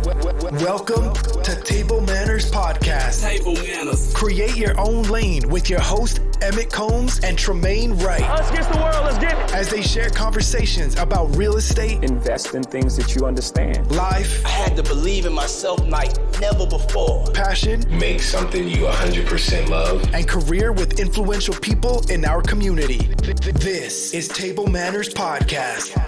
Welcome to Table Mannerz Podcast. Table Mannerz. Create your own lane with your host, Emmett Combs and Tremaine Wright. Us against the world, let's get it. As they share conversations about real estate, Invest in things that you understand. life, I had to believe in myself like never before. passion, Make something you 100% love. and career with influential people in our community. This is Table Mannerz Podcast.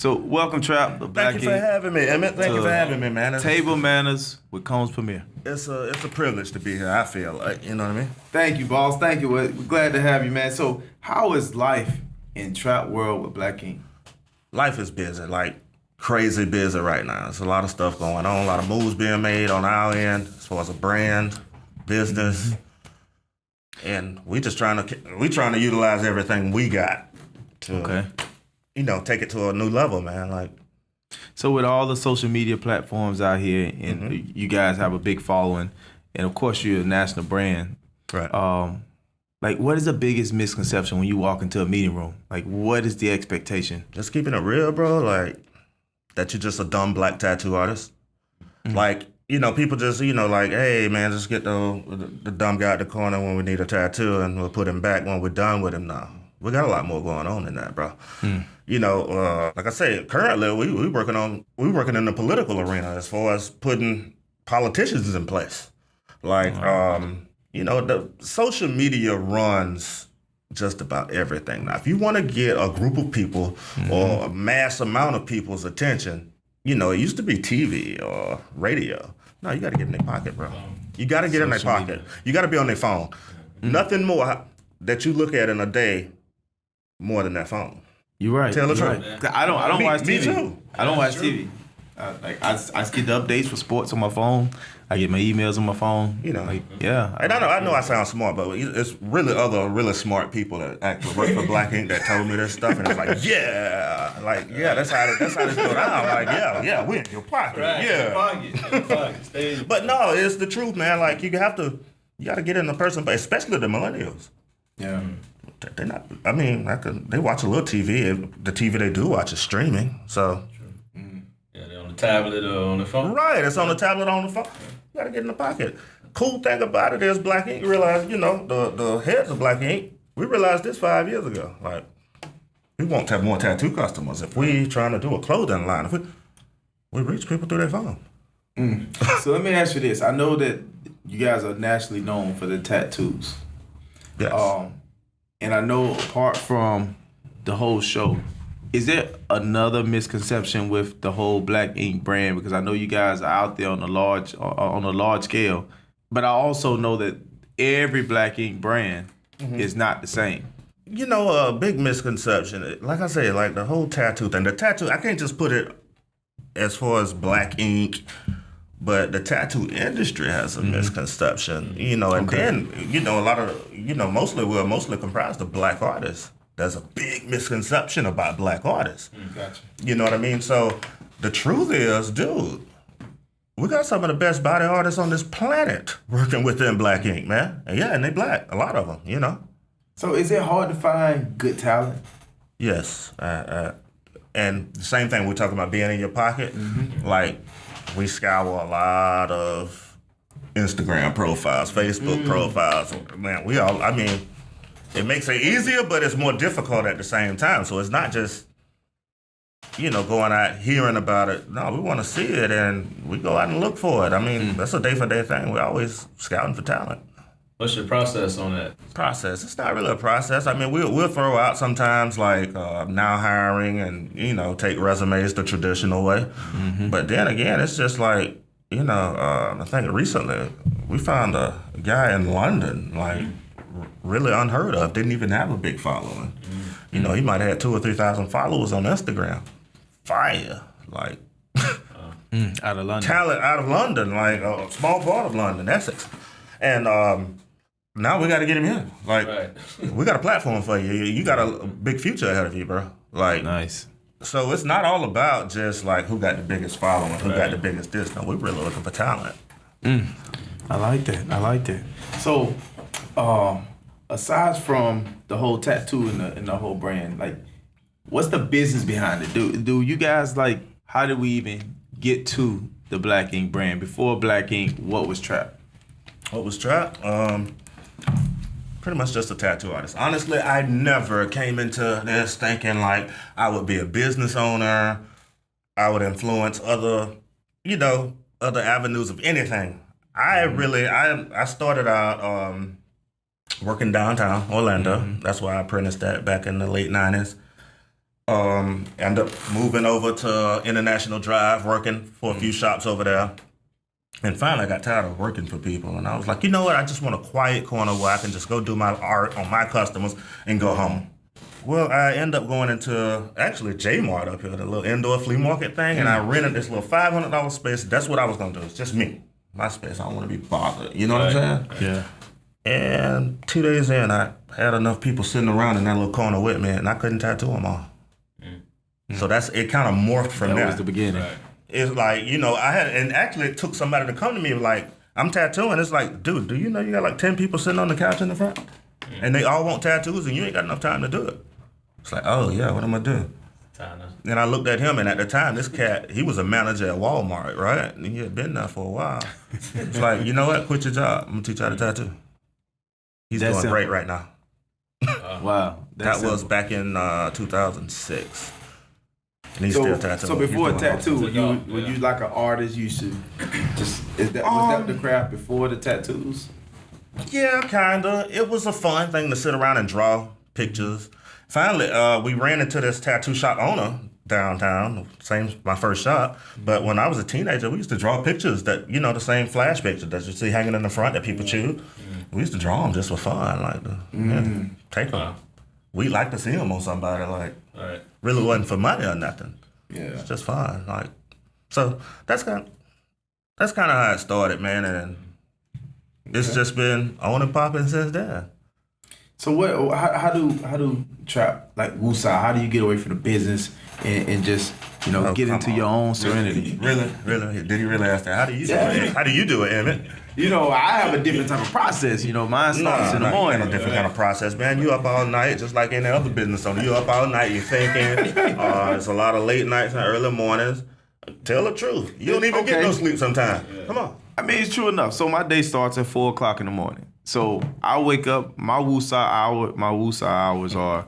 So, welcome, Trap. Thank you for having me, Emmett. Thank you for having me, man. Table Mannerz with Combs Premier. It's a privilege to be here, I feel like. You know what I mean? Thank you, boss. Thank you. We're glad to have you, man. So, how is life in Trap World with Black Ink? Life is busy, like crazy busy right now. There's a lot of stuff going on, a lot of moves being made on our end as far as a brand, business. And we trying to utilize everything we got to, take it to a new level, man. Like, So, with all the social media platforms out here, and you guys have a big following, and of course, you're a national brand. right. Like, what is the biggest misconception when you walk into a meeting room? Like, what is the expectation? Just keeping it real, bro. Like, that you're just a dumb black tattoo artist. Like, people just, like, hey, man, just get the dumb guy at the corner when we need a tattoo and we'll put him back when we're done with him now. We got a lot more going on than that, bro. Like I said, currently we working in the political arena as far as putting politicians in place. Like, the social media runs just about everything. Now, if you want to get a group of people or a mass amount of people's attention, it used to be TV or radio. No, you got to get in their pocket, bro. You got to get in their pocket. You got to be on their phone. Nothing more that you look at in a day more than that phone. You're right. Tell the you're truth. right. I don't watch TV. Me too. I don't watch TV. I get the updates for sports on my phone. I get my emails on my phone. And I know I sound smart, but it's really other really smart people that actually work for Black Ink that told me this stuff, and it's like, that's how this go down. Like, we in your pocket, But no, it's the truth, man. Like, you got to get in the person, but especially the millennials. Yeah. They're not. I mean, they watch a little TV. The TV they do watch is streaming. So. Yeah, they're on the tablet or on the phone. Right, it's on the tablet, on the phone. You gotta get in the pocket. Cool thing about it is Black Ink realized, the heads of Black Ink, we realized this 5 years ago. Like, we want to have more tattoo customers. If we trying to do a clothing line, if we reach people through their phone. So let me ask you this. I know that you guys are nationally known for the tattoos. Yes. And I know apart from the whole show, is there another misconception with the whole Black Ink brand? Because I know you guys are out there on a large scale, but I also know that every Black Ink brand is not the same. A big misconception, like I said, like the whole tattoo thing. The tattoo, I can't just put it as far as Black Ink, but the tattoo industry has a misconception, and then, a lot of, we're mostly comprised of Black artists. There's a big misconception about Black artists. Gotcha. You know what I mean? So the truth is, dude, we got some of the best body artists on this planet working within Black Ink, man. And they Black, a lot of them, So is it hard to find good talent? Yes. And the same thing, we're talking about being in your pocket. Like, we scour a lot of Instagram profiles, Facebook profiles. Man, it makes it easier, but it's more difficult at the same time. So it's not just, going out hearing about it. No, we want to see it, and we go out and look for it. I mean, that's a day-for-day thing. We're always scouting for talent. What's your process on that? Process. It's not really a process. I mean, we'll throw out sometimes like now hiring and, take resumes the traditional way. But then again, it's just like, I think recently we found a guy in London, like really unheard of, didn't even have a big following. He might have had 2,000 or 3,000 followers on Instagram. Fire. Like, Out of London. talent out of London, like a small part of London, Essex. And now we got to get him in. Like, we got a platform for you. You got a big future ahead of you, bro. Like, nice. So it's not all about just like who got the biggest following, who got the biggest this. No, we're really looking for talent. I like that. So, aside from the whole tattoo and the whole brand, like, What's the business behind it? Do you guys like? How did we even get to the Black Ink brand? Before Black Ink, what was Trap? What was Trap? Pretty much just a tattoo artist. Honestly, I never came into this thinking like I would be a business owner. I would influence other avenues of anything. I started out working downtown Orlando. Mm-hmm. That's why I apprenticed that back in the late 90s. Ended up moving over to International Drive, working for a few shops over there. And finally, I got tired of working for people. And I was like, you know what? I just want a quiet corner where I can just go do my art on my customers and go home. Well, I ended up going into, actually, J-Mart up here, the little indoor flea market thing. And I rented this little $500 space. That's what I was going to do. It's just me. My space. I don't want to be bothered. You know what I'm saying? Yeah. And 2 days in, I had enough people sitting around in that little corner with me, and I couldn't tattoo them all. So it kind of morphed from there. That was the beginning. Right. It's like, it took somebody to come to me like, I'm tattooing. It's like, dude, do you know you got like 10 people sitting on the couch in the front? And they all want tattoos and you ain't got enough time to do it. It's like, oh yeah, what am I doing? And I looked at him, and at the time, this cat, he was a manager at Walmart, right? And he had been there for a while. It's like, you know what? Quit your job. I'm gonna teach you how to tattoo. He's doing great right now. Wow. That was back in 2006. And he's still tattooing. So before a tattoo, when you like an artist, you should just was that the craft before the tattoos? Yeah, kinda. It was a fun thing to sit around and draw pictures. Finally, we ran into this tattoo shop owner downtown, my first shop. But when I was a teenager, we used to draw pictures that, the same flash picture that you see hanging in the front that people chew. We used to draw them just for fun, take them. We like to see them on somebody, really wasn't for money or nothing. Yeah, it's just fun, So that's kind of how it started, man, and it's just been on and popping since then. So how do Trap, like Woosah, how do you get away from the business and just get into your own serenity? Really? Did you really ask that? How do you do it? How do you do it, Emmett? I have a different type of process. Mine starts in the morning. A different kind of process, man. You up all night, just like any other business owner. You up all night, you're thinking. It's a lot of late nights and early mornings. Tell the truth. You don't even get no sleep sometimes. Yeah. Come on. I mean, it's true enough. So my day starts at 4 o'clock in the morning. So I wake up, my Woosah hours are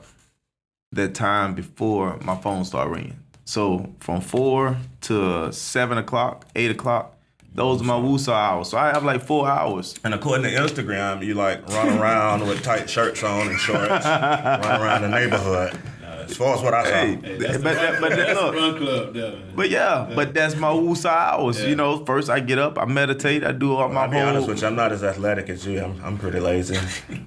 that time before my phone start ringing. So from 4 to 7 o'clock, 8 o'clock, those are my Woosah hours. So I have like 4 hours. And according to Instagram, you run around with tight shirts on and shorts, run around the neighborhood. As far as what I saw. But that's my Woosah hours. Yeah. First I get up, I meditate, I do all my I'll be honest with you, I'm not as athletic as you. I'm pretty lazy.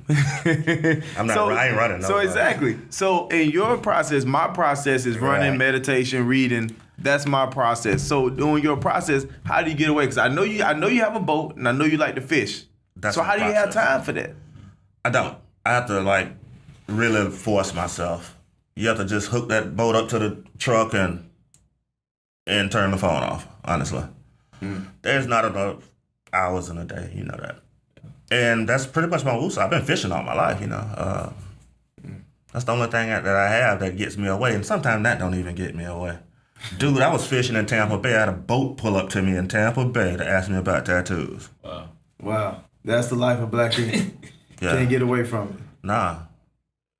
I ain't running. So exactly. So in your process, my process is running, meditation, reading. That's my process. So doing your process, how do you get away? Because I know you have a boat, and I know you like to fish. That's so how do you have time for that? I don't. I have to really force myself. You have to just hook that boat up to the truck and turn the phone off, honestly. There's not enough hours in a day, you know that. And that's pretty much my Woosah. I've been fishing all my life, That's the only thing that I have that gets me away. And sometimes that don't even get me away. Dude, I was fishing in Tampa Bay. I had a boat pull up to me in Tampa Bay to ask me about tattoos. Wow. That's the life of Black Ink. Can't get away from it. Nah.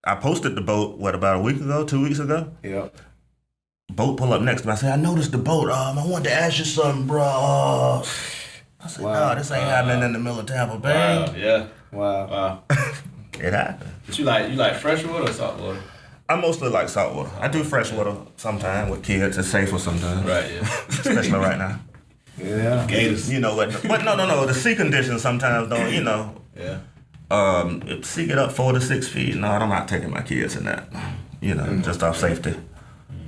I posted the boat, about a week ago, 2 weeks ago? Yep. Boat pull up next to me. I said, I noticed the boat. I wanted to ask you something, bro. I said, no, this ain't happening in the middle of Tampa Bay. Wow, yeah. Wow. It happened. But you like freshwater or saltwater? I mostly like saltwater. I do freshwater sometimes with kids. It's safer sometimes. Right, yeah. Especially right now. Yeah. Gators. But no. The sea conditions sometimes don't, Yeah. If sea get up 4 to 6 feet, no, I'm not taking my kids in that. Just off safety.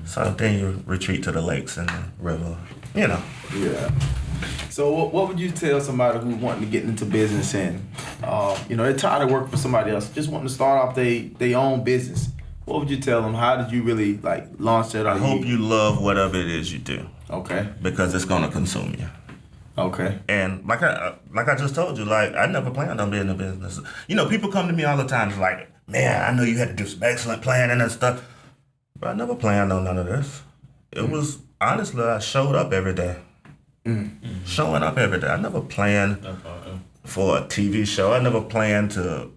So then you retreat to the lakes and the river, Yeah. So what would you tell somebody who's wanting to get into business and, they're tired of working for somebody else, just wanting to start off their own business? What would you tell them? How did you really launch that? I hope you love whatever it is you do. Okay. Because it's gonna consume you. Okay. And like I just told you, I never planned on being in a business. People come to me all the time, it's like, man, I know you had to do some excellent planning and stuff. But I never planned on none of this. It was, honestly, I showed up every day. Showing up every day. I never planned for a TV show. I never planned to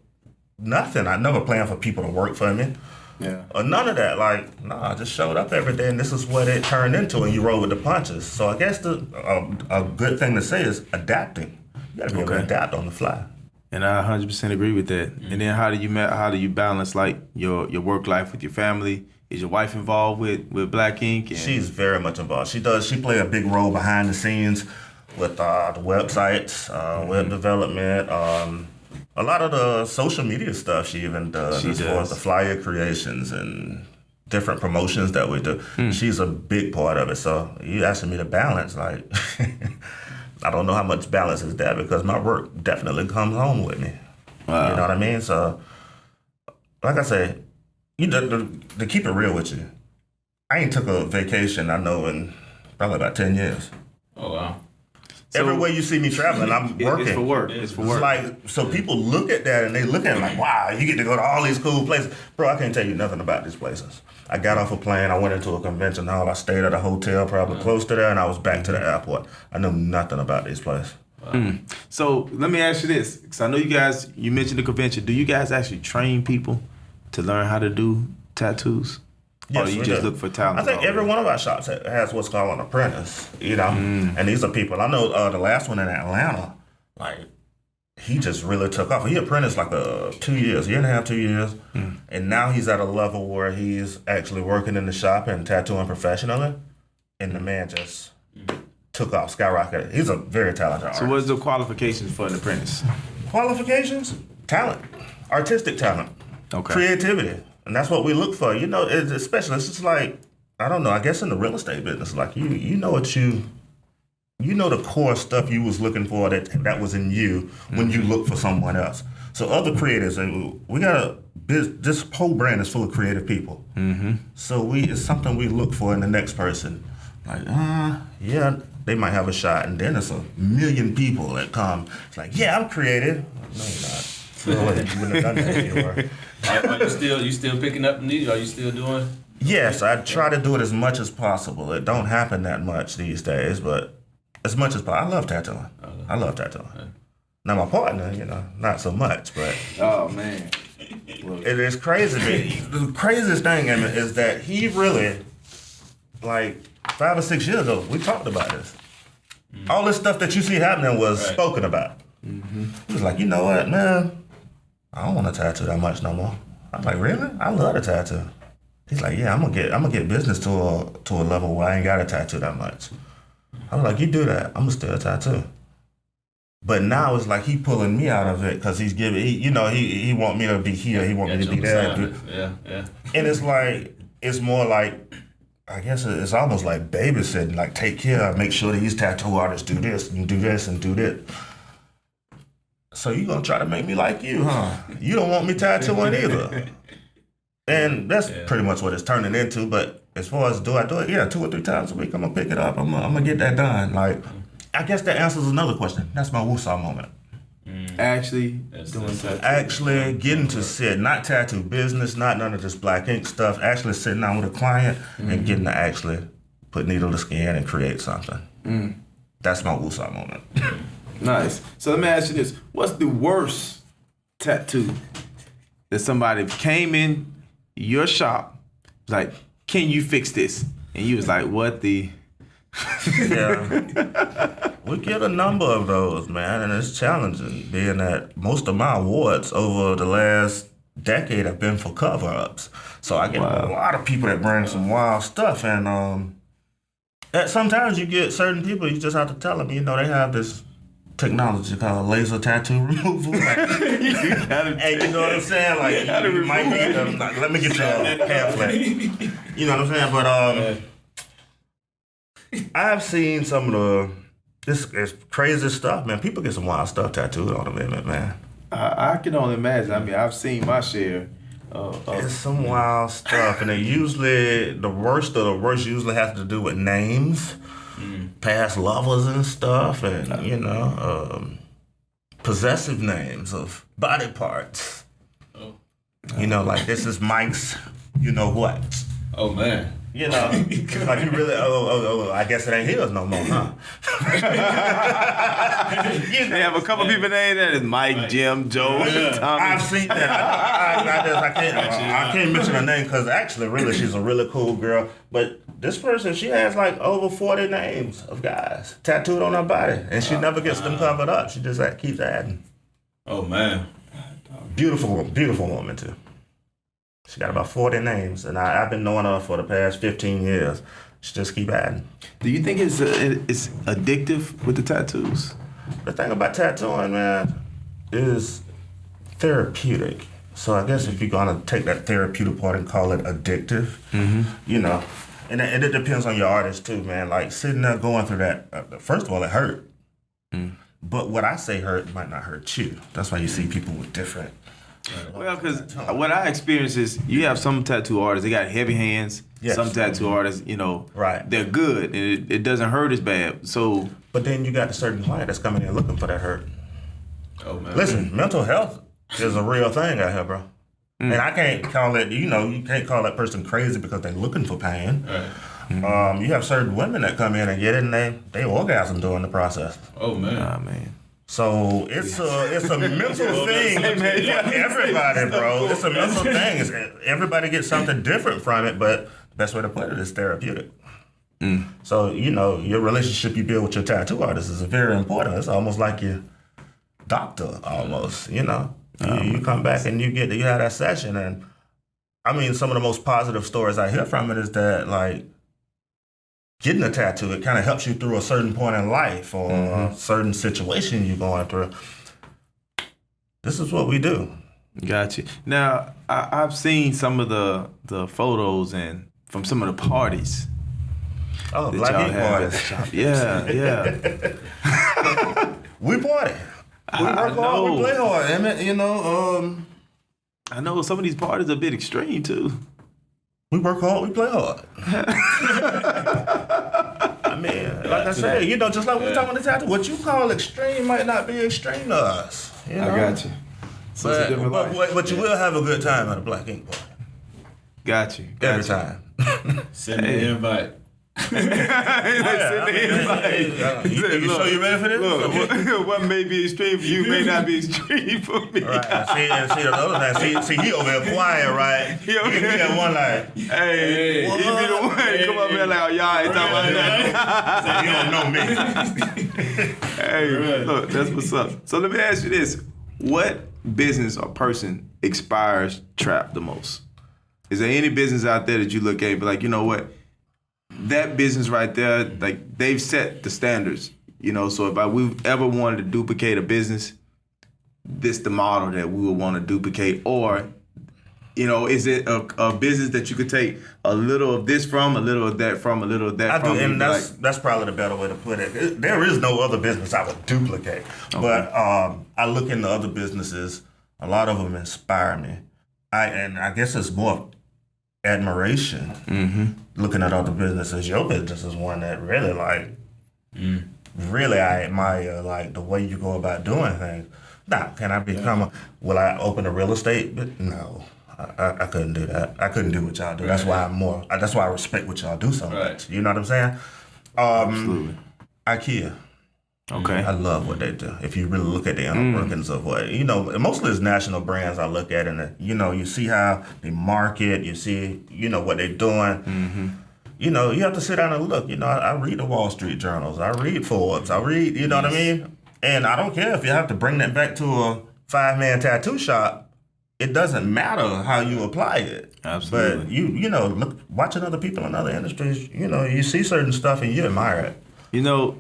nothing. I never planned for people to work for me. Yeah. Or none of that. Like, no, I just showed up every day, and this is what it turned into, and you roll with the punches. So I guess a good thing to say is adapting. You gotta be able to adapt on the fly. And I 100% agree with that. And then how do you balance like your work life with your family? Is your wife involved with Black Ink? And She's very much involved. She play a big role behind the scenes with the websites, web development, a lot of the social media stuff she even does as far as the flyer creations and different promotions that we do. She's a big part of it. So you asking me to balance, like, I don't know how much balance is there because my work definitely comes home with me. Wow. You know what I mean? So, like I say, to keep it real with you, I ain't took a vacation, I know, in probably about 10 years. Oh, wow. Everywhere you see me traveling, I'm working. It's for work. It's for work. Like, so people look at that and they look at it like, wow, you get to go to all these cool places. Bro, I can't tell you nothing about these places. I got off a plane, I went into a convention hall, I stayed at a hotel probably close to there, and I was back to the airport. I know nothing about these places. So let me ask you this, because I know you mentioned the convention. Do you guys actually train people to learn how to do tattoos? Yes, or you just look for talent? I think every one of our shops has what's called an apprentice, you know? And these are people, I know the last one in Atlanta, like, he just really took off. He apprenticed like 2 years, year and a half, 2 years. And now he's at a level where he's actually working in the shop and tattooing professionally. And the man just took off, skyrocketed. He's a very talented artist. So what's the qualifications for an apprentice? Qualifications? Talent. Artistic talent. Okay. Creativity. And that's what we look for. You know, especially, it's just like, I don't know, I guess in the real estate business, like you know what you know the core stuff you was looking for that was in you when you look for someone else. So other creators, we got this whole brand is full of creative people. So it's something we look for in the next person. Like, yeah, they might have a shot, and then it's a million people that come. It's like, yeah, I'm creative. No, you're not. You wouldn't have done that if you were. Are you still picking up the needle? Are you still doing? Yes, I try to do it as much as possible. It don't happen that much these days, but as much as possible. I love tattooing. I love tattooing. Now my partner, you know, not so much, but Oh man, it is crazy. The craziest thing is that he really, like 5 or 6 years ago, we talked about this. All this stuff that you see happening was spoken about. He was like, you know what, man, I don't want to tattoo that much no more. I'm like, really? I love to tattoo. He's like, yeah, I'm gonna get business to a level where I ain't gotta tattoo that much. I was like, you do that, I'm gonna still tattoo. But now it's like he pulling me out of it because he's giving, he want me to be here, he want me to be there. Yeah. And it's like, it's more like, I guess it's almost like babysitting, like take care, make sure these tattoo artists do this and do this and do this. So you gonna try to make me like you, huh? You don't want me tattooing either. And that's pretty much what it's turning into. But as far as do I do it? Yeah, 2 or 3 times a week, I'm gonna pick it up. I'm gonna get that done. Like, I guess that answers another question. That's my woosah moment. Actually Getting to sit, not tattoo business, not none of this Black ink stuff. Actually sitting down with a client and getting to actually put needle to skin and create something. That's my woosah moment. Nice. So let me ask you this: what's the worst tattoo that somebody came in your shop, like, can you fix this? And you was like, what the? Yeah. We get a number of those, man, and it's challenging, being that most of my awards over the last decade have been for cover-ups. So I get a lot of people that bring some wild stuff, and sometimes you get certain people, you just have to tell them, they have this technology called laser tattoo removal. Hey, you know what I'm saying? Like, you might need them. Like, let me get your pamphlet. You know what I'm saying? But I've seen some of this crazy stuff, man. People get some wild stuff tattooed on them, man. I can only imagine. I mean, I've seen my share. It's some wild stuff, and the worst of the worst usually has to do with names. Past lovers and stuff, and possessive names of body parts. Like, this is Mike's, you know what? Oh man. You know, like you really, I guess it ain't his no more, huh? They have a couple people named that is Mike, Jim, Joe, Tommy. I've seen that. I can't mention her name because actually, really, she's a really cool girl. But this person, she has like over 40 names of guys tattooed on her body, and she never gets them covered up. She just keeps adding. Oh man. Beautiful, beautiful woman too. She got about 40 names, and I've been knowing her for the past 15 years. She just keep adding. Do you think it's addictive with the tattoos? The thing about tattooing, man, is therapeutic. So I guess if you're gonna take that therapeutic part and call it addictive, you know, and it depends on your artist too, man. Like sitting there going through that, first of all, it hurt. But what I say hurt might not hurt you. That's why you see people with different. Well, because what I experience is you have some tattoo artists, they got heavy hands. Yes. Some tattoo artists, you know, right, they're good and it doesn't hurt as bad. So, but then you got a certain client that's coming in looking for that hurt. Oh man. Listen, mental health is a real thing out here, bro. And I can't call it, you know, you can't call that person crazy because they're looking for pain. Right. You have certain women that come in and get it and they orgasm during the process. Oh man. Nah, man. So it's a mental thing for everybody, bro. It's a mental thing. Everybody gets something different from it, but the best way to put it is therapeutic. So, you know, your relationship you build with your tattoo artist is very important. It's almost like your doctor, almost, you know. You come back and you have that session, and I mean, some of the most positive stories I hear from it is that, like, getting a tattoo, it kind of helps you through a certain point in life or a certain situation you're going through. This is what we do. Gotcha. Now, I've seen some of the photos and from some of the parties. Oh, Black Ink parties. Yeah. We party. We work hard, we play hard. I mean, you know, I know some of these parties are a bit extreme too. We work hard, we play hard. I mean, like I said, you know, just like we were talking about the tattoo, what you call extreme might not be extreme to us. You know? I got you. So it's a different life. But you will have a good time at a Black Ink party. Got you. Every time. Send me an invite. You sure you ready for this? Look, what may be extreme for you may not be extreme for me. Right. See the other thing. See, he over there quiet, right? He got one like, hey, he be the one come up here like, oh, y'all ain't talking about that. You don't know me. Hey, look, that's what's up. So let me ask you this: what business or person inspires Trap the most? Is there any business out there that you look at and be like, you know what? That business right there, like, they've set the standards, you know, so if we ever wanted to duplicate a business, this the model that we would want to duplicate. Or, you know, is it a business that you could take a little of this from, a little of that from, a little of that from? I do, and that's probably the better way to put it. There is no other business I would duplicate. Okay. But I look into other businesses. A lot of them inspire me. I guess it's more admiration. Looking at other businesses. Your business is one that really, like, really I admire, like, the way you go about doing things. Now, can I will I open a real estate? No, I couldn't do that. I couldn't do what y'all do. That's why that's why I respect what y'all do so much. You know what I'm saying? Absolutely. IKEA. Okay. I love what they do. If you really look at the inner workings of what, you know, mostly it's national brands I look at, and, you know, you see how they market, you see, you know, what they're doing. You know, you have to sit down and look. You know, I read the Wall Street journals. I read Forbes. I read, you know what I mean? And I don't care if you have to bring that back to a 5-man tattoo shop. It doesn't matter how you apply it. Absolutely. But you know, watching other people in other industries, you know, you see certain stuff and you admire it. You know,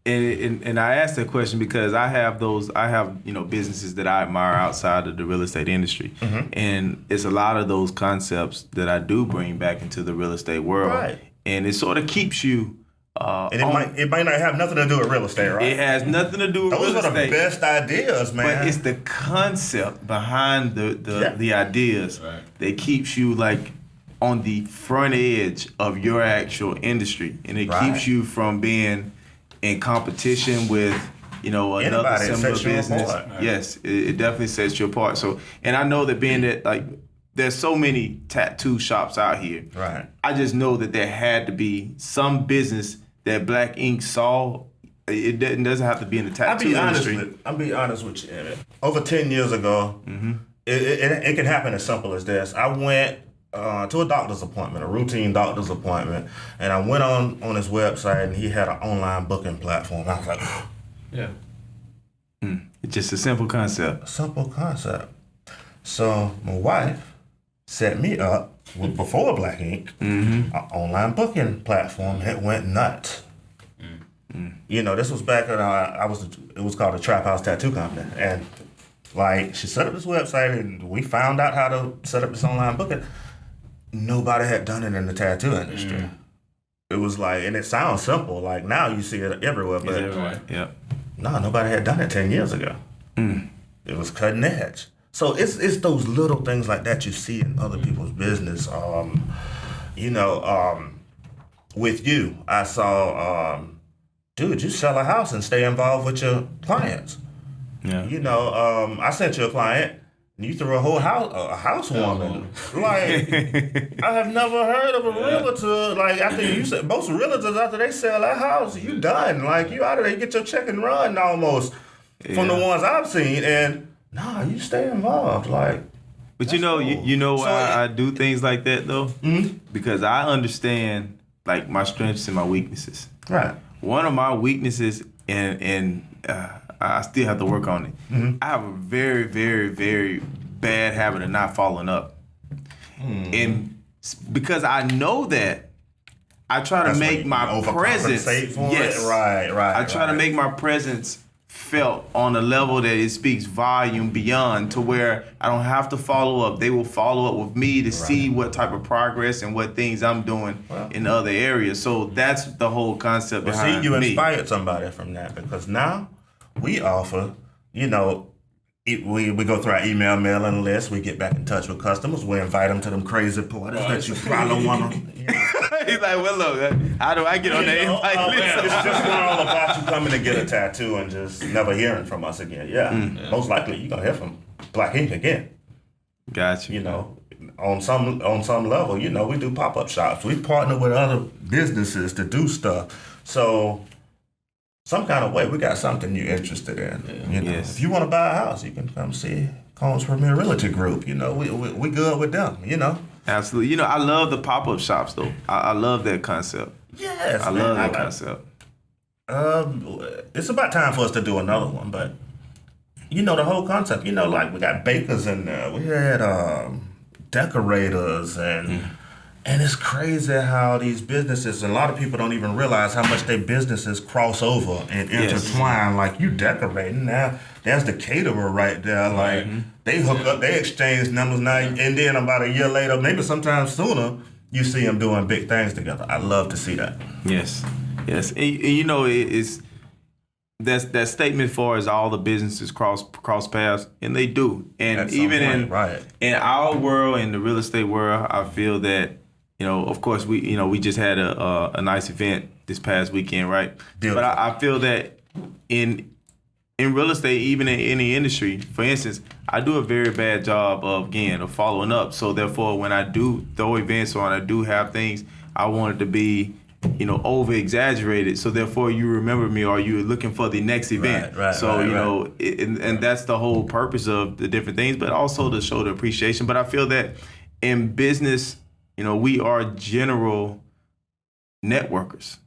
and I asked that question because I have you know, businesses that I admire outside of the real estate industry. And it's a lot of those concepts that I do bring back into the real estate world. Right. And it sort of keeps you and it might not have nothing to do with real estate, right? It has nothing to do with real estate. Those are the best ideas, man. But it's the concept behind the ideas that keeps you, like, on the front edge of your actual industry. And it keeps you from being in competition with, you know, another similar business. Yes, it definitely sets you apart. So, and I know that being that, like, there's so many tattoo shops out here. Right. I just know that there had to be some business that Black Ink saw. It doesn't have to be in the tattoo industry. I'll be honest with you, Emmett. Over 10 years ago, it can happen as simple as this. I went to a doctor's appointment, a routine doctor's appointment, and I went on his website, and he had an online booking platform. I was like, Yeah. It's just a simple concept. a simple concept. So my wife set me up with, before Black Ink, an online booking platform. It went nuts. You know, this was back when it was called a Trap House Tattoo Company. And like, she set up this website and we found out how to set up this online booking. Nobody had done it in the tattoo industry. It was like, and it sounds simple. Like now you see it everywhere, but no, nobody had done it 10 years ago. It was cutting edge. So it's those little things like that you see in other people's business. With you, I saw, dude, you sell a house and stay involved with your clients. Yeah. You know, I sent you a client, and you threw a housewarming. Like, I have never heard of a realtor, like, after you said, most realtors, after they sell that house, you done. Like, you out of there, you get your check and run almost from the ones I've seen. And, nah, you stay involved. Like, but you know, cool. you know why I do things like that, though? Because I understand, like, my strengths and my weaknesses. Right. One of my weaknesses, and I still have to work on it. I have a very, very, very bad habit of not following up, and because I know that, I try to make my presence. Yes. Right. I try to make my presence felt on a level that it speaks volume beyond to where I don't have to follow up. They will follow up with me to see what type of progress and what things I'm doing in other areas. So that's the whole concept behind me. See, you inspired somebody from that, because now we offer, you know, we go through our email mailing list. We get back in touch with customers. We invite them to them crazy parties that you probably want to. He's like, well, look, how do I get on that invite list? It's just not all about you coming to get a tattoo and just never hearing from us again. Yeah. Most likely you're gonna hear from Black Ink again. Gotcha. You know, on some level, you know, we do pop-up shops. We partner with other businesses to do stuff. So some kind of way, we got something you're interested in. You know, if you want to buy a house, you can come see Combs Premier Realty Group. You know, we good with them. You know. Absolutely. You know, I love the pop-up shops, though. I love that concept. Yes, I love that concept. It's about time for us to do another one, but you know the whole concept. You know, like we got bakers in there. We had decorators and it's crazy how these businesses, and a lot of people don't even realize how much their businesses cross over and intertwine. Like, you decorating, now there's the caterer right there. Like, they hook up, they exchange numbers now, and then about a year later, maybe sometime sooner, you see them doing big things together. I love to see that. Yes. And you know, it's that statement for is all the businesses cross paths, and they do. And even in our world, in the real estate world, I feel that, you know, of course, we just had a nice event this past weekend, right? Beautiful. But I feel that in real estate, even in any industry, for instance, I do a very bad job of following up. So therefore, when I do throw events or when I do have things, I want it to be, you know, over exaggerated. So therefore, you remember me, or you're looking for the next event. Know, and that's the whole purpose of the different things, but also to show the appreciation. But I feel that in business, you know, we are general networkers,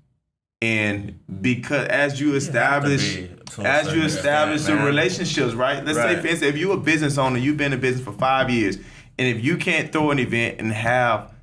and because as you establish the relationships, right? Let's say, for instance, if you're a business owner, you've been in business for 5 years, and if you can't throw an event and have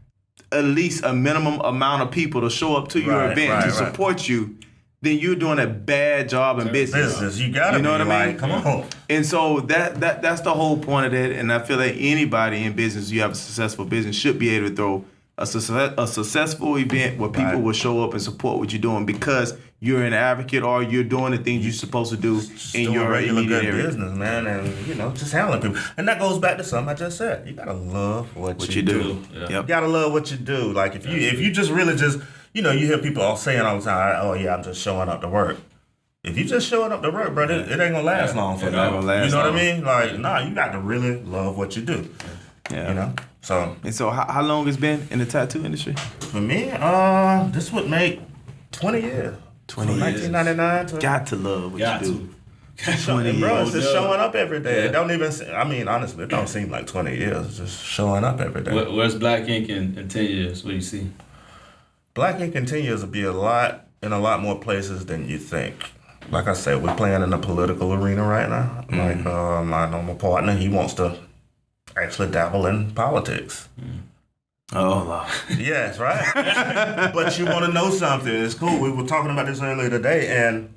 at least a minimum amount of people to show up to your event to support you, then you're doing a bad job in business. You gotta, you know what I mean? Come on. And so that's the whole point of that. And I feel like anybody in business, you have a successful business, should be able to throw a successful event where people will show up and support what you're doing, because you're an advocate or you're doing the things you're supposed to do in your regular immediate good area. business, man, and you know, just handling people. And that goes back to something I just said. You gotta love what you do. Yep. You gotta love what you do. Like if you just really just, you know, you hear people all saying all the time, "Oh yeah, I'm just showing up to work." If you just showing up to work, bro, it ain't gonna last long for you. You know what I mean? Like, nah, you got to really love what you do. Yeah. You know? So And so how long it's been in the tattoo industry? for me, this would make 20 years. 20 From years. 1999 to Got to love what Got you do. to. 20 bro, years. it's just showing up every day. Yeah. It don't even. I mean, honestly, it don't seem like 20 years. It's just showing up every day. Where's Black Ink in 10 years? What do you see? Black Ink continues to be in a lot more places than you think. Like I said, we're playing in the political arena right now. Like I know my partner, he wants to actually dabble in politics. Oh, Lord. Yes, right. But you want to know something? It's cool. We were talking about this earlier today, and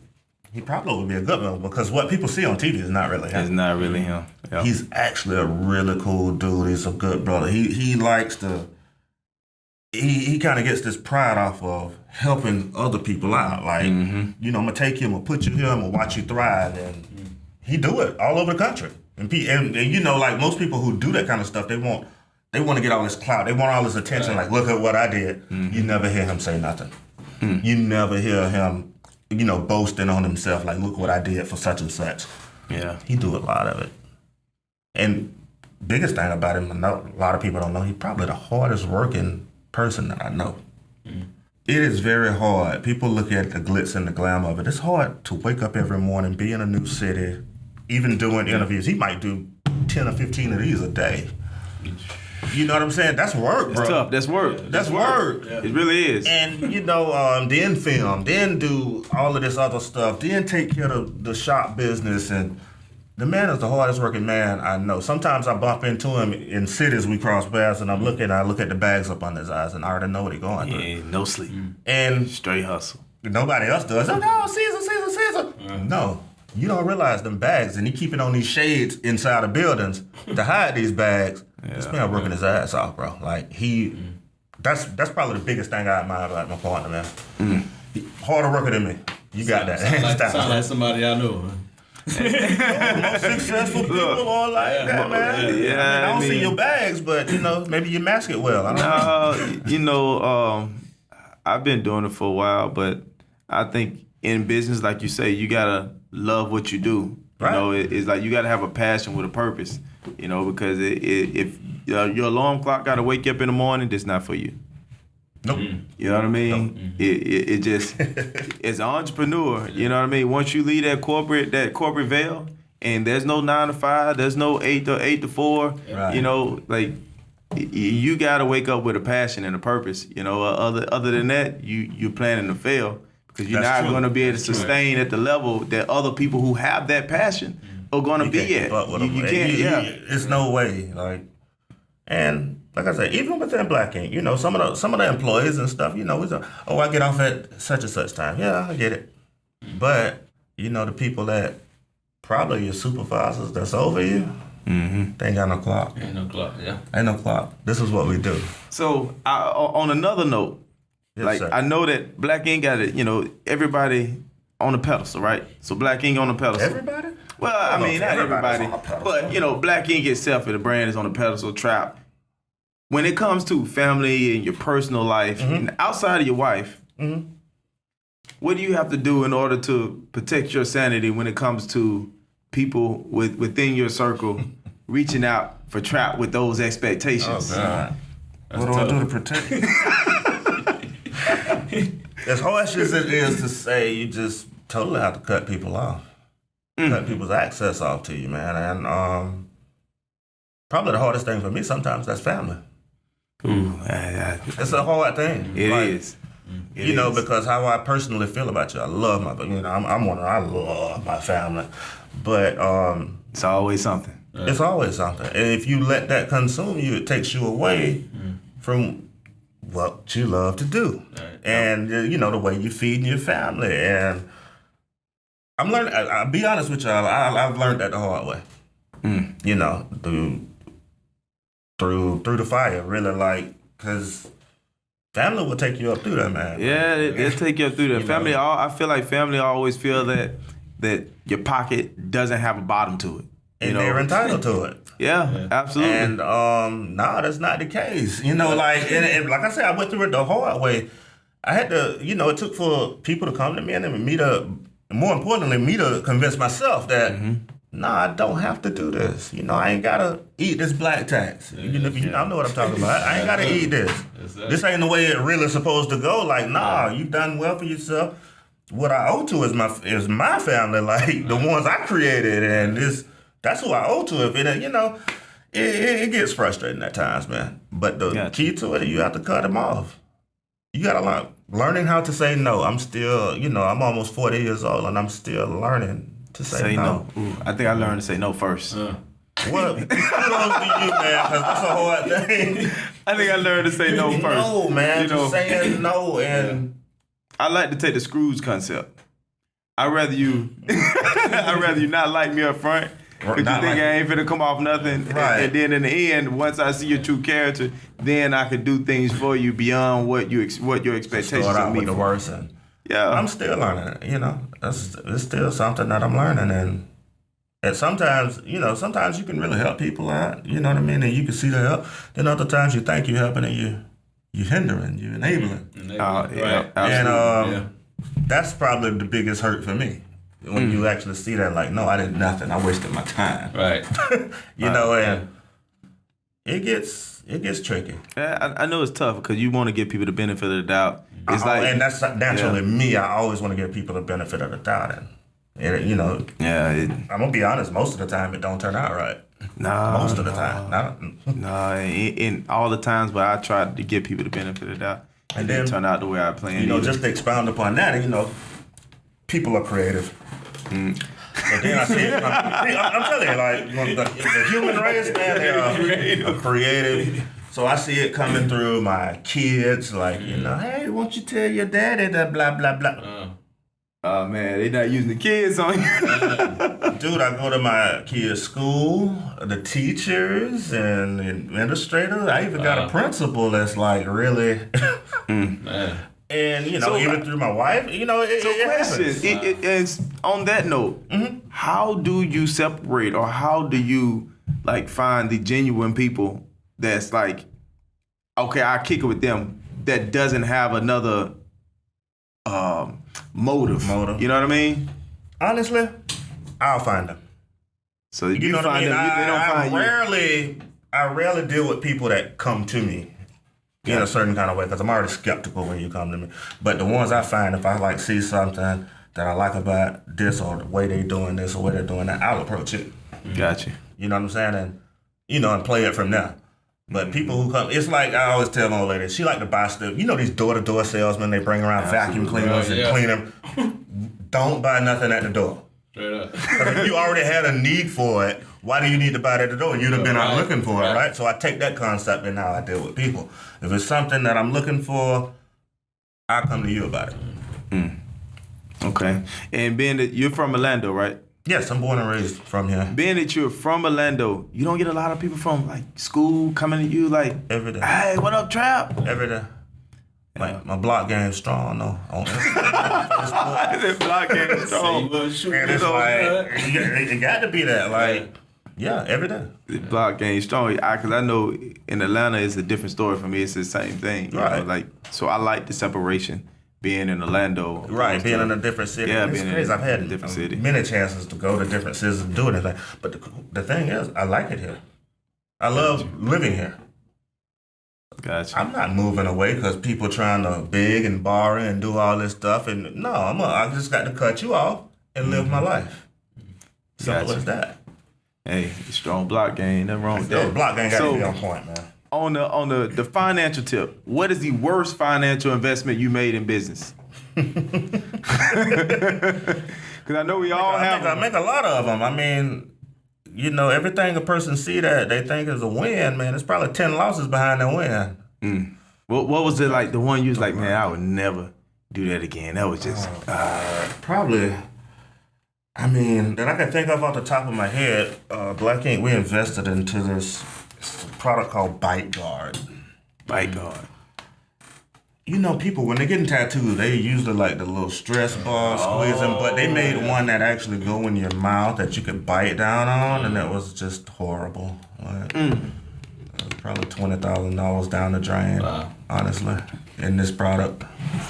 he probably would be a good one because what people see on TV is not really him. It's not really him. Yep. He's actually a really cool dude. He's a good brother. He likes to. He kind of gets this pride off of helping other people out. Like, you know, I'm gonna take you, I'm gonna put you here, I'm gonna watch you thrive, and he do it all over the country. And you know, like most people who do that kind of stuff, they want to get all this clout. They want all this attention. Like, look at what I did. You never hear him say nothing. You never hear him, you know, boasting on himself. Like, look what I did for such and such. Yeah. He do a lot of it. And biggest thing about him, I know a lot of people don't know, he's probably the hardest working person that I know. It is very hard. People look at the glitz and the glam of it. It's hard to wake up every morning, be in a new city, even doing interviews. He might do 10 or 15 of these a day. You know what I'm saying? That's work, bro. It's tough. That's work. That's work. It really is. And, you know, then film, then do all of this other stuff, then take care of the shop business. And the man is the hardest working man I know. Sometimes I bump into him in cities we cross paths, and I look at the bags up under his eyes, and I already know what he's going through. Yeah, no sleep. And Straight hustle. nobody else does. Oh, no, Caesar. No, you don't realize them bags, and he keeping on these shades inside of buildings to hide these bags. This man working his ass off, bro. Like that's probably the biggest thing I admire about my partner, man. He harder worker than me. You got that. Sound like somebody I know. Most successful people are like that, man. Yeah, I don't see your bags, but you know, maybe you mask it well. I don't know. You know, I've been doing it for a while, but I think in business, like you say, you gotta love what you do. Right. You know, it's like you gotta have a passion with a purpose. You know, because if your alarm clock gotta wake you up in the morning, that's not for you. Nope. You know what I mean? It just as an entrepreneur, you know what I mean? Once you leave that corporate veil and there's no 9 to 5, there's no 8 to 4, Right. you know, like you gotta wake up with a passion and a purpose. You know, other than that, you're planning to fail because you're That's not true. gonna be able to sustain at the level that other people who have that passion are gonna You be can't at. keep up with You them. can't, It's no way. And like I said, even within Black Ink, you know, some of the employees and stuff, you know, I get off at such and such time. Yeah, I get it. But you know, the people that probably your supervisors that's over you, they ain't got no clock. Ain't no clock, yeah. Ain't no clock. This is what we do. So on another note, Yes, like sir. I know that Black Ink got it, you know, everybody on the pedestal, right? So Black Ink on the pedestal. Everybody? Well, I don't know mean, if not everybody's everybody, on the pedestal. but you know, Black Ink itself, the brand is on the pedestal. Trap. When it comes to family and your personal life, and outside of your wife, what do you have to do in order to protect your sanity when it comes to people within your circle reaching out for Trap with those expectations? Oh, God. What do I do to protect you? As harsh as it is to say, you just totally have to cut people off. Cut people's access off to you, man. And probably the hardest thing for me sometimes, that's family. Ooh, It's a hard thing. it Like, is. It You know, is. because how I personally feel about you, I love I love my family. But It's always something. it's always something. And if you let that consume you, it takes you away from what you love to do. Right. And, you know, the way you feed your family. And I'm learning, I'll be honest with y'all, I've learned that the hard way. You know, through the fire, really, like, because family will take you up through that, man. Yeah, they'll take you up through that. Family, I feel like family always feel that your pocket doesn't have a bottom to it. And You know? they're entitled to it. Yeah, absolutely. And nah, that's not the case. You know, like and like I said, I went through it the hard way. I had to, you know, it took for people to come to me and me to, more importantly, me to convince myself that nah, I don't have to do this. You know, I ain't gotta eat this black tax. I know what I'm talking about. I ain't gotta eat this. This ain't the way it really supposed to go. Like, nah, you done well for yourself. What I owe to is my family, like the ones I created, and that's who I owe to. If it, you know, it gets frustrating at times, man. But the key to it, you have to cut them off. You gotta learning how to say no. I'm still, you know, I'm almost 40 years old, and I'm still learning to say no. Ooh, I think I learned to say no first. Well, kudos to you, man, because that's a hard thing. I think I learned to say no first. No, man, just saying no, and I like to take the Scrooge concept. I'd rather you not like me up front. Because you think I ain't finna come off nothing. Right. And then in the end, once I see your true character, then I could do things for you beyond what your expectations start out of me. with the worst. And yeah. I'm still learning it, you know. It's still something that I'm learning. And sometimes, you know, sometimes you can really help people out, you know what I mean? And you can see the help. Then other times you think you're helping and you're hindering, you're enabling. Yeah, absolutely. And that's probably the biggest hurt for me. When you actually see that, like, no, I did nothing. I wasted my time. Right. You know, and it gets tricky. Yeah, I know it's tough because you want to give people the benefit of the doubt. It's And that's naturally me. I always want to give people the benefit of the doubt. And you know, I'm going to be honest, most of the time it don't turn out right. Most of the time. In all the times where I tried to give people the benefit of the doubt, and then turn out the way I planned. You know, just to expound upon that, you know, people are creative. So then I see it. I'm telling you, like the human race, man, they are creative. So I see it coming through my kids, like, you know, hey, won't you tell your daddy that blah blah blah. Oh man, they not using the kids on you. Dude, I go to my kids' school, the teachers and the administrators. I even got a principal that's like really. Man. And, you know, even through my wife, you know, it happens. It's on that note, how do you separate or how do you, like, find the genuine people that's like, okay, I'll kick it with them, that doesn't have another motive? You know what I mean? Honestly, I'll find them. So you know what I mean? They don't find you. I rarely deal with people that come to me in a certain kind of way, because I'm already skeptical when you come to me. But the ones I find, if I like see something that I like about this or the way they doing this or the way they're doing that, I'll approach it. Gotcha. You know what I'm saying? And, you know, and play it from there. But people who come, it's like I always tell my old lady, she like to buy stuff. You know these door-to-door salesmen, they bring around vacuum cleaners and clean them. Don't buy nothing at the door. Straight up. If you already had a need for it, why do you need to buy it at the door? You'd have been out looking for it, right? So I take that concept and now I deal with people. If it's something that I'm looking for, I'll come to you about it. Okay. And being that you're from Orlando, right? Yes, I'm born and raised from here. Being that you're from Orlando, you don't get a lot of people from like school coming to you like, every day. Hey, what up, Trap? Every day. My block game's strong, though. On That block game strong. And it's like, it got to be that. Like, yeah, every day. The block game strong. Because I know in Atlanta it's a different story for me. It's the same thing. You know? Like, so I like the separation. Being in Orlando. Right, being in a different city. Yeah, it's crazy. I've had different city. Many chances to go to different cities and do anything. But the thing is, I like it here. I love living here. Gotcha. I'm not moving away because people trying to beg and borrow and do all this stuff. And no, I just got to cut you off and live my life. Simple as that. Hey, strong block game. Nothing wrong with that. Block game got to be on point, man. On the financial tip, what is the worst financial investment you made in business? Because I know we all have. I make a lot of them. I mean, you know, everything a person see that they think is a win, man, there's probably 10 losses behind that win. What was it like? The one you was like, man, I would never do that again. That was just probably. I mean, that I can think of off the top of my head. Black Ink, we invested into this product called Bite Guard. Bite Guard. You know, people, when they're getting tattoos, they usually like the little stress ball squeezing, but they made one that actually go in your mouth that you could bite down on, and it was just horrible. Like, it was probably $20,000 down the drain, honestly, in this product.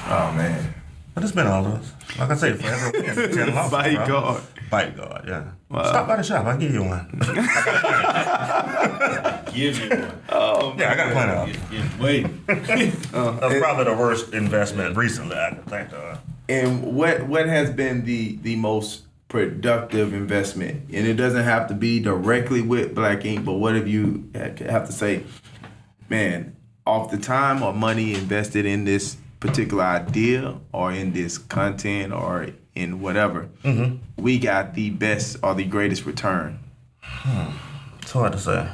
Oh, man. But it's been all those. Like I said, forever. 10 losses, Bite bro. guard. Bite guard, yeah. Wow. Stop by the shop. I'll give you one. Give me one. Yeah, I got plenty of them. Wait. That's probably the worst investment recently I can think of. And what has been the most productive investment? And it doesn't have to be directly with Black Ink, but what if you have to say, man, off the time or money invested in this particular idea or in this content or in whatever, we got the best or the greatest return? It's hard to say.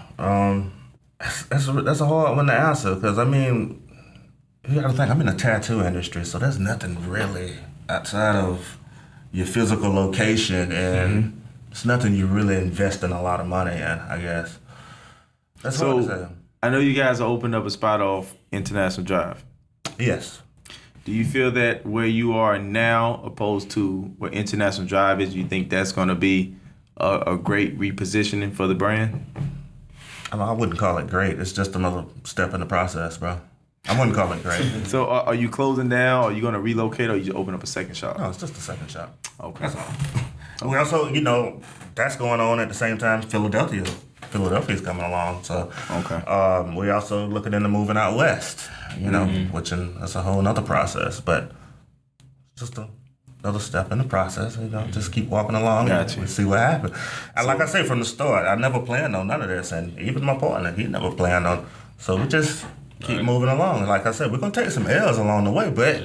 That's a hard one to answer because, I mean, you got to think, I'm in the tattoo industry, so there's nothing really outside of your physical location, and it's nothing you really invest in a lot of money in, I guess. That's hard to say. I know you guys opened up a spot off International Drive. Yes. Do you feel that where you are now opposed to where International Drive is, you think that's going to be a great repositioning for the brand? I mean, I wouldn't call it great. It's just another step in the process, bro. I wouldn't call it great. So are you closing down? Are you going to relocate or you just open up a second shop? No, it's just a second shop. Okay. That's all. We also, that's going on at the same time. Philadelphia's coming along. So Okay. we also looking into moving out west, which that's a whole nother process. But it's just another step in the process. Just keep walking along and see what happens. And like I say from the start, I never planned on none of this. And even my partner, he never planned on. So we just keep moving along. Like I said, we're going to take some L's along the way, but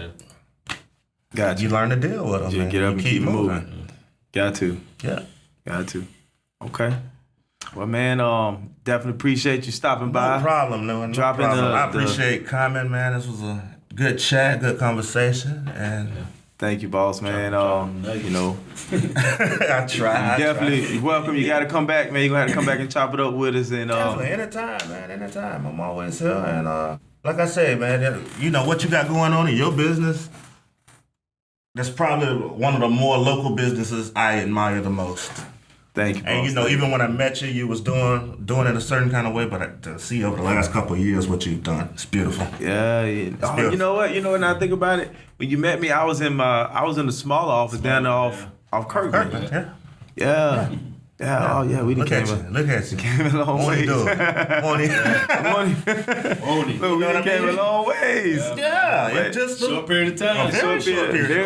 you learn to deal with them. You get up and keep moving. Got to. Yeah. Got to. Okay. Well, man, definitely appreciate you stopping by. No problem, no Dropping problem. I appreciate coming, man. This was a good chat, good conversation, and thank you, boss, man. I try. Definitely welcome. You got to come back, man. You're gonna have to come back and chop it up with us, and definitely anytime, man. Anytime. I'm always here, and like I said, man, what you got going on in your business. That's probably one of the more local businesses I admire the most. Thank you, boss. And even when I met you was doing it a certain kind of way, but to see over the last couple of years what you've done, it's beautiful. Yeah. Beautiful. You know what? Now I think about it. When you met me, I was in the smaller office down there off Kirkland. Yeah. Yeah. Oh yeah, we Look came at you. Came a long ways. Look, we came a long ways. Yeah, it just short period of time. Very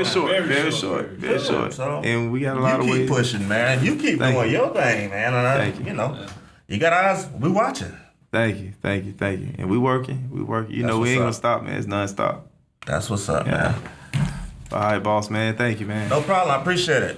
short. So, and we got a lot of ways. You keep pushing, man. You keep doing your thing, man. And you got eyes. We watching. Thank you. And we working. We ain't gonna stop, man. It's nonstop. That's what's up, man. All right, boss, man. Thank you, man. No problem. I appreciate it.